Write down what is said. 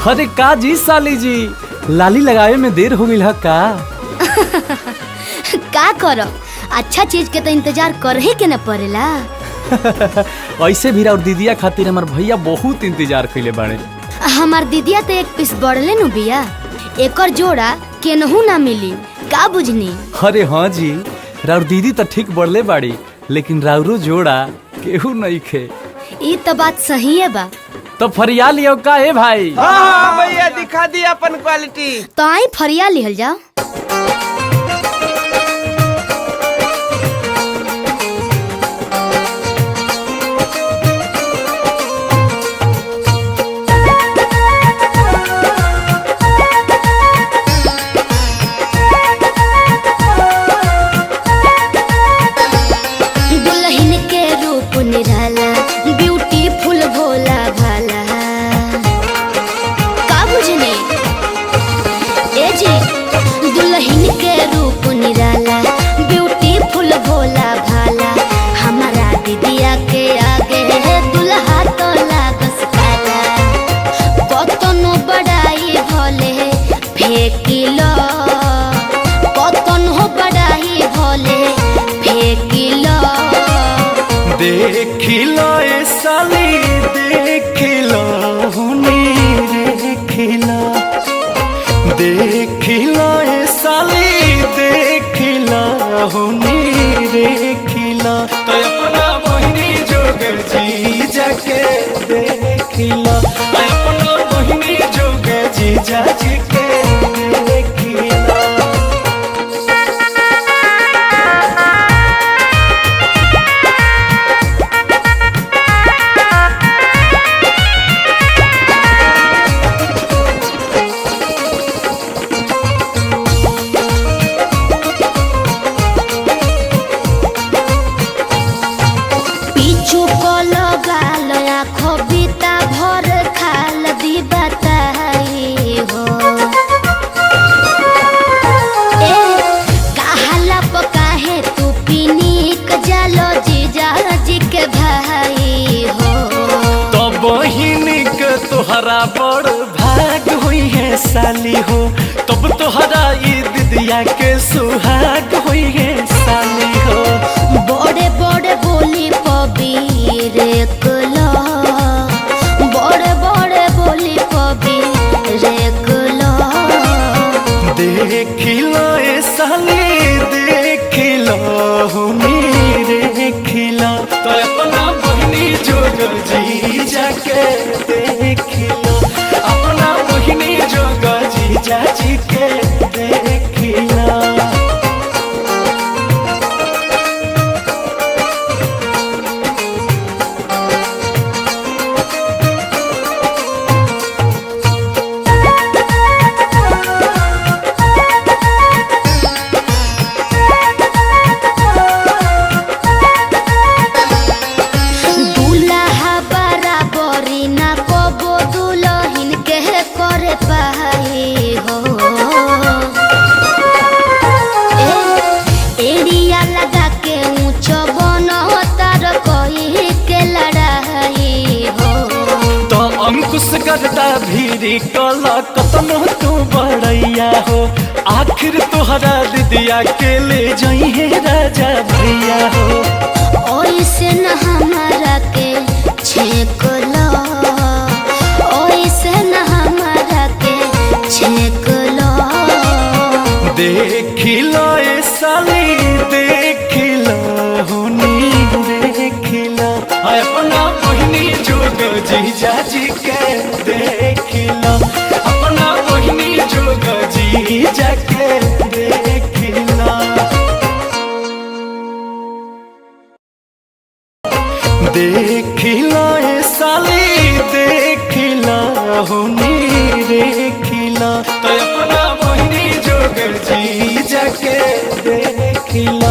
अरे का जी साली जी, लाली लगावे में देर हो गई है का? का करो, अच्छा चीज के तो इंतजार कर ही के न पड़ेला। ऐसे भी और दीदिया खातिर हमार भैया बहुत इंतजार कइले बाड़े। हमार दीदिया तो एक पीस बढ़ले नु बिया, एकर जोड़ा केनहू ना मिली, का बुझनी? अरे हाँ जी, राउर दीदी तो ठीक बढ़ले बाड़ी, लेकिन राउरो जोड़ा केहू नहीं खे। ई तो बात सही है बा। तो फरिया लियो का है भाई? हाँ भैया दिखा दी अपन क्वालिटी। तो आई फरिया लिहल जाओ। दुल्हन के रूप निराला, ब्यूटीफुल भोला भाला, का बुझने? ए जी, दुल्हन के रूप निराला, ब्यूटीफुल भोला भाला, हमारा दीदिया के आगे दुल्हा तो लागस काला। कतनो बड़ाई भले फेंकिलो, कतनो बड़ाई भले फेंकिलो। देखिलो ए साली देखिलो हुनी देखिलो, देखिलो ए साली देखिलो हुनी देखिलो, तो अपना बहिनी जोग जी जाके देखिलो, अपना बहिनी जोग जी जाके देखिलो। पीछू कोलो गाल आँखों बीता भर खाल दी बताई हो। ए कहाला पकाहे तू पिनिक जालो जीजा जी के भाई हो। तो बहिनी के तोहरा बड़ भाग हुई है साली हो, तब तोहरा ई दिदिया के सुहाग हुई है साली हो। बड़े बड़े बोली पबीर कलो, बड़े बड़े बोली पबीर कलो। देखिलो ए साली देखिलो हुनी देखिलो, तो अपना बहिनी जोग जी जाके देखिलो, अपना बहिनी जोग जी जाजी के देखिलो। दुल्हा बराबरी ना कबो दुल्हन के करे पाई हो। एड़िया लगा के ऊंच बनो तार कोई के लड़ाई हो। तो अंकुश करता भीरी कला कतनो तू बड़ैया हो, आखिर तोहरा दिदिया के ले जाई है राजा भैया हो। ओइसे न हमारा के छेक लो, ओइसे न हमारा के छेक लो। देखिलो ए साली देखिलो हुनी देखिलो, अपना बहिनी जोग जी जाजी के देखिलो, अपना बहिनी जोग जी जाके देखिलो। देखिलो ए साली देखिलो हुनी देखिलो, तो अपना बहिनी जोग जी जाके देखिलो।